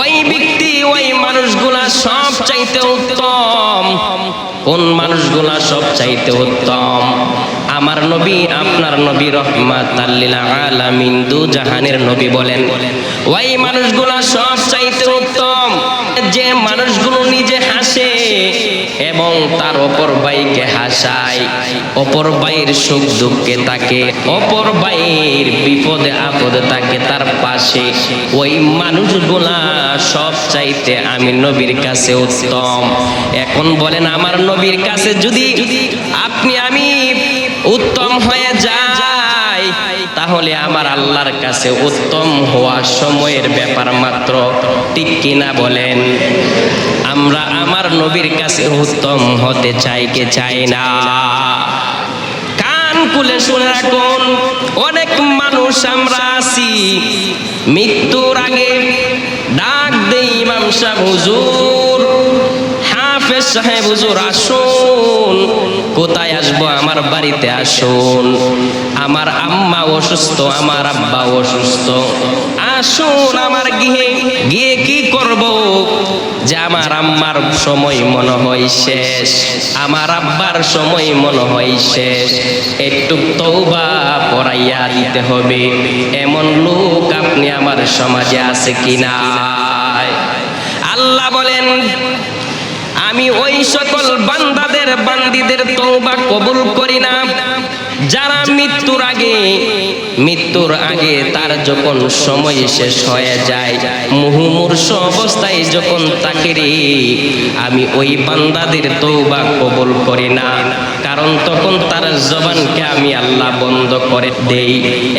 ওই ব্যক্তি ওই মানুষগুলা সব চাইতে উত্তম। কোন মানুষগুলা সব চাইতে উত্তম? আমার নবী, আপনার নবী রহমাতাল লিল আলামিন, দু জাহানের নবী বলেন ওই মানুষগুলা সব চাইতে উত্তম যে মানুষগুলো নিজে হাসে এবং তার অপর ভাইকে হাসায়, অপর ভাইয়ের সুখ দুঃখে তাকে, অপর ভাইয়ের বিপদে আপদে তাকে তার পাশে, ওই মানুষগুলা সব চাইতে আমি নবীর কাছে উত্তম। এখন বলেন, আমার নবীর কাছে যদি আপনি আমি উত্তম হয়ে যাই, তাহলে আমার আল্লাহর কাছে উত্তম হওয়া সময়ের ব্যাপার মাত্র, ঠিক কিনা বলেন? আমরা আমার নবীর কাছে উত্তম হতে চাই কে চাই না? কান খুলে শুনে রাখুন, অনেক মানুষ আমরা আছি মৃত্যুর আগে ডাক দেই, ইমাম সাহেব হুজুর, হাফেজ সাহেব হুজুর আসুন। কোথায় আসবো? আমার বাড়িতে আসুন। আমার আম্মা অসুস্থ, আমার আব্বা অসুস্থ, আসুন আমার গৃহে। গিয়ে কি করব? যে আমার আম্মার সময় মনে হয় শেষ, আমার আব্বার সময় মনে হয় শেষ, একটু তওবা পড়াইয়া দিতে হবে। এমন লোক আপনি আমার সমাজে আছে কিনা? আল্লাহ বলেন, আমি ওই সকল বান্দাদের বান্দীদের তওবা কবুল করি না যারা মৃত্যুর আগে তার যখন সময় শেষ হয়ে যায়, মুমূর্ষু অবস্থায় যখন তাকে রে, আমি ওই বান্দাদের তওবা কবুল করি না। কারণ তখন তার জবানকে আমি আল্লাহ বন্ধ করে দেই।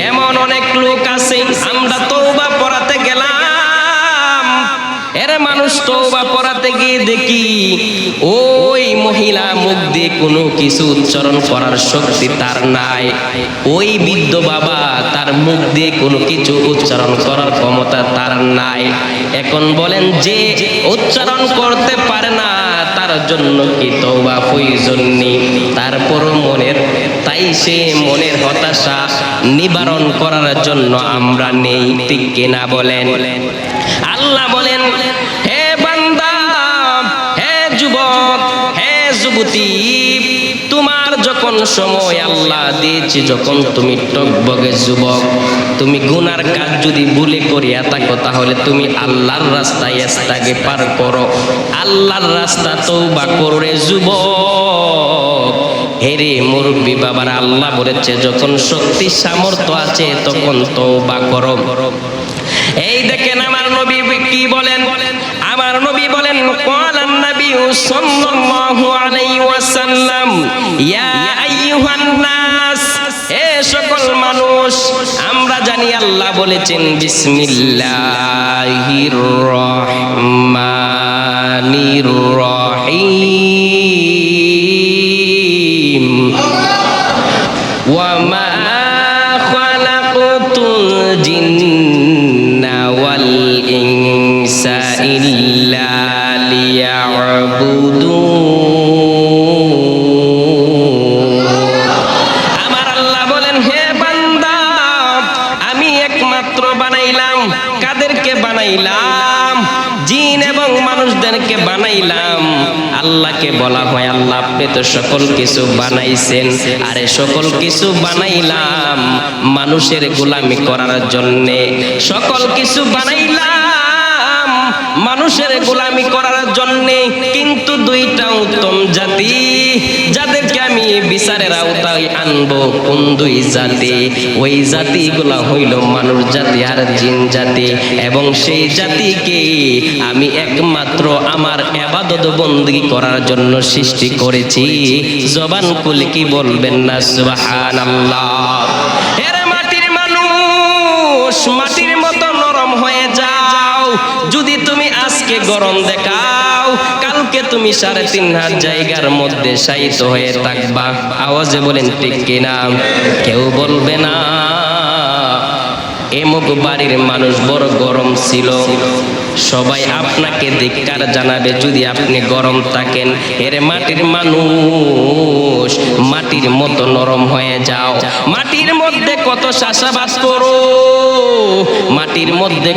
এমন অনেক লোক আছে, আমরা তওবা পড়াতে গেলাম, এর মানুষ তওবা পড়াতে গিয়ে দেখি ওই মহিলা মুখ দিয়ে কোনো কিছু উচ্চারণ করার শক্তি তার নাই, ওই বৃদ্ধ বাবা তার মুখ দিয়ে কোনো কিছু উচ্চারণ করার ক্ষমতা তার নাই। এখন বলেন, যে উচ্চারণ করতে পারে না তার জন্য কি তওবা প্রয়োজন নেই? তারপর তাই সে মনের হতাশা নিবারণ করার জন্য আমরা নেই, ঠিক কিনা বলেন? আল্লাহ বলেন, হে বান্দা, হে যুবক, হে যুবতী, তোমার যখন সময় আল্লাহ দিয়েছে, যখন তুমি টকবগে যুবক, তুমি গুনার কাজ যদি ভুলে করিয়া থাকো, তাহলে তুমি আল্লাহর রাস্তায় ইস্তেগফার করো, আল্লাহর রাস্তা তওবা করো রে যুবক। হেরে মুরব্বী বাবারা, আল্লাহ বলেছে যখন শক্তি সামর্থ্য আছে তখন তওবা করো। এই দেখেন আমার নবী কি বলেন? আমার নবী বলেন, ক্বালান নবী সাল্লাল্লাহু আলাইহি ওয়াসাল্লাম, ইয়া আইয়ুহান নাস, হে সকল মানুষ। আমরা জানি আল্লাহ বলেছেন বিসমিল্লাহির রহমানির রহিম, ওয়া মা খালাকতুল জিন্না ওয়াল ইনসা ইল্লা লিয়াবুদুন। আমার আল্লাহ বলেন, হে বান্দা, আমি একমাত্র বানাইলাম। কাদেরকে বানাইলাম? জিন এবং মানুষদেরকে বানাইলাম। আল্লাহকে বলা হয়, আল্লাহ আপনি তো সকল কিছু বানাইছেন, আরে সকল কিছু বানাইলাম মানুষের গোলামি করার জন্যে, সকল কিছু বানাইলাম মানুষের গোলামি করার জন্যে। কিন্তু দুইটা উত্তম জাতি যাদেরকে আমি বিচারের আওতায় আনবো, কোন দুই জাতি? ওই জাতিগুলা হইল মানুষ জাতি আর জিন জাতি। এবং সেই জাতিকে আমি একমাত্র আমার ইবাদত বندگی করার জন্য সৃষ্টি করেছি। জবান খুলে কি বলবেন না সুবহানাল্লাহ? এর মাটির মানুষ, মাটির মতো নরম হয়ে যাও। যদি তুমি আজকে গরম দেখাও, কালকে তুমি ৩.৫ জায়গার মধ্যে শায়িত হয়ে থাকবা। আওয়াজে বলেন ঠিক কিনা? কেউ বলবে না এমুক বাড়ির মানুষ বড় গরম ছিল, সবাই আপনাকে ধিক্কার জানাবে যদি আপনি গরম থাকেন। এর মাটির মানুষ, মাটির মতো নরম হয়ে যাও। মাটির মধ্যে কত চাষাবাদ করো, মাটির মধ্যে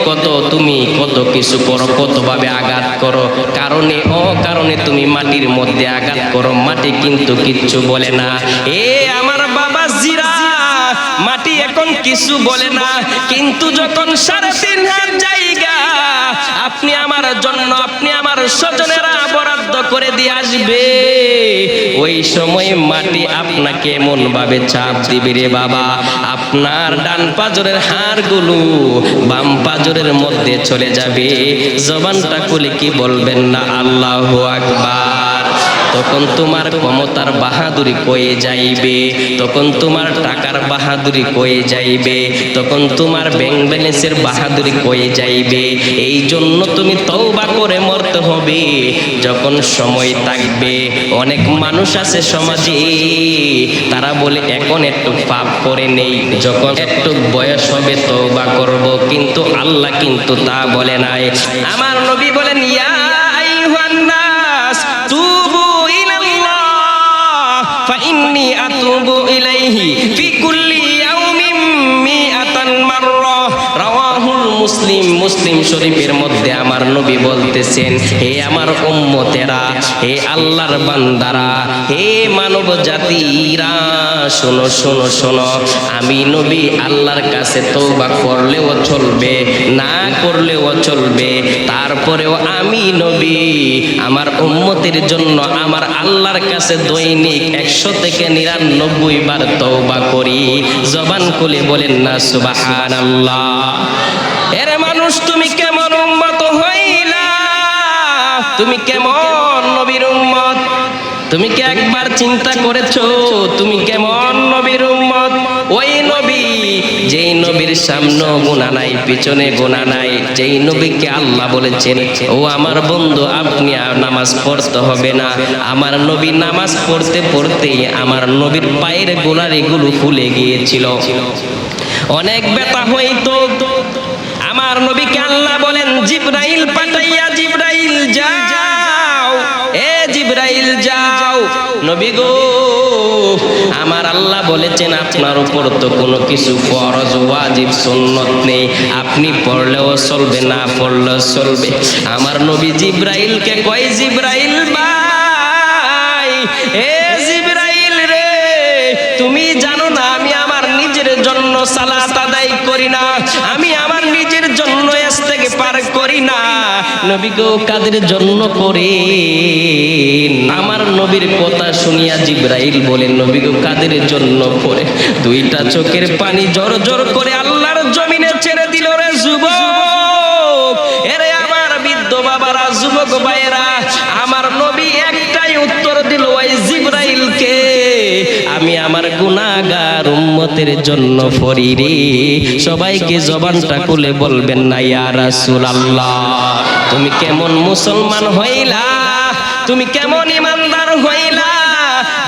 তুমি কত কিছু করো, কতভাবে আঘাত করো, কারণে অকারণে তুমি মাটির মধ্যে আঘাত করো, মাটি কিন্তু কিচ্ছু বলে না। আমার বাবা জিরা, মাটি এখন কিছু বলে না, কিন্তু যখন 3.5 হাত জায়গা আপনি আমার জন্য, আপনি আমার স্বজনেরা বরাদ্দ করে দিয়ে আসবে, ওই সময় মাটি আপনাকে এমন ভাবে চাপ দিবে রে বাবা, আপনার ডান পাজরের হাড়গুলো বাম পাজরের মধ্যে চলে যাবে। জবানটা খুলে কি বলবেন না আল্লাহু আকবার। তখন তোমার ক্ষমতার বাহাদুরি কয়ে যাইবে, তখন তোমার টাকার বাহাদুরি কয়ে যাইবে, তখন তোমার ব্যাংক ব্যালেন্সের বাহাদুরি কয়ে যাইবে। এই জন্য তুমি তওবা করে মরতে হবে যখন সময় থাকবে। অনেক মানুষ আছে সমাজে, তারা বলে এখন একটু পাপ করে নেই, যখন একটু বয়স হবে তওবা করব, কিন্তু আল্লাহ কিন্তু তা বলে নাই। আমার নবী বলেন, ইয়া আইয়ুহান নাস তুবু ইলাল্লাহ ফাইন্নী আতুবু ইলাইহি ফি কুল্লি ইয়াউমিন মিআতান মাররা। রাওয়াহুল মুসলিম, মুসলিম শরীফের মধ্যে আমার নবী বলতেছেন, হে আমার উম্মতেরা, হে আল্লাহর বান্দারা, হে মানব জাতিরা, শোনো শোনো শোনো, আমি নবী আল্লাহর কাছে তওবা করলেও চলবে, না করলেও চলবে, তারপরেও আমি নবী আমার উম্মতের জন্য আমার আল্লাহর কাছে দৈনিক 100 থেকে 99 বার তওবা করি। জবান খুলে বলেন না সুবহানাল্লাহ। এর মানুষ, তুমি কেমন উম্মত হইলা? তুমি কেমন নবীর উম্মত? তুমি কি একবার চিন্তা করেছো তুমি কেমন নবীর উম্মত? ওই নবী, যেই নবীর সামনে গুনাহ নাই, পিছনে গুনাহ নাই, যেই নবীকে আল্লাহ বলেছেন, ও আমার বন্ধু আপনি আর নামাজ পড়তে হবে না। আমার নবী নামাজ পড়তে পড়তে আমার নবীর পায়ের গোড়ালিগুলো ফুলে গিয়েছিল, অনেক ব্যথা হইতো। আমার নবীকে আল্লাহ বলেন, জিবরাইল পাঠাইয়া, জিবরাইল যাও, এ জিবরাইল যাও। নবী গো, আমার আল্লাহ বলেছেন আপনার উপর তো কোনো কিছু ফরজ ওয়াজিব সুন্নত নেই, আপনি পড়লেও চলবে, না পড়লেও চলবে। আমার নবী জিবরাইলকে কয়, জিবরাইল ভাই, এ জিবরাইল রে, তুমি জানো না আমি আমার নিজের জন্য সালাত আদায় করি না, আমি আমার নিজের জন্য ইস্তেগফার করি না। নবী গো, কাদের জন্য করেন? আমার নবীর কথা শুনিয়া জিবরাইল বলেন, নবী গো, কাদের জন্য করে? 2টা চোখের পানি জোর জোর করে আল্লাহর জমিনে ছেড়ে দিল রে যুবক। এরে আমার বৃদ্ধ বাবারা, যুবক ভাইয়েরা, আমার নবী একটাই উত্তর দিল ওই জিবরাইলকে, আমি আমার গুনাহগার উম্মতের জন্য পড়ি রে। সবাইকে জবানটা খুলে বলবেন না ইয়া রাসূলুল্লাহ। তুমি কেমন মুসলমান হইলা, তুমি কেমন ইমানদার হইলা,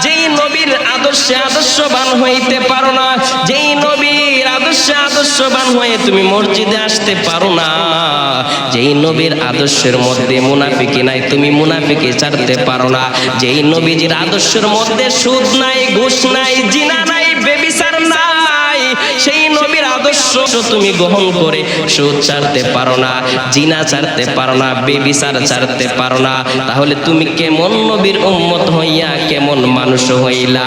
যেই নবীর আদর্শে আদর্শবান হইতে পারো না, যেই নবীর আদর্শে আদর্শবান হয়ে তুমি মসজিদে আসতে পারো না, যেই নবীর আদর্শের মধ্যে মুনাফিকি নাই, তুমি মুনাফিকি ছাড়তে পারো না, যেই নবীজির আদর্শের মধ্যে সুদ নাই, ঘুষ নাই, জিনা নাই, ব্যভিচার নাই, সেই নবীর আদর্শ তুমি গ্রহণ করে সুদ ছাড়তে পারো না, জিনা ছাড়তে পারো না, ব্যভিচার ছাড়তে পারো না, তাহলে তুমি কেমন নবীর উম্মত হইয়া কেমন মানুষ হইলা?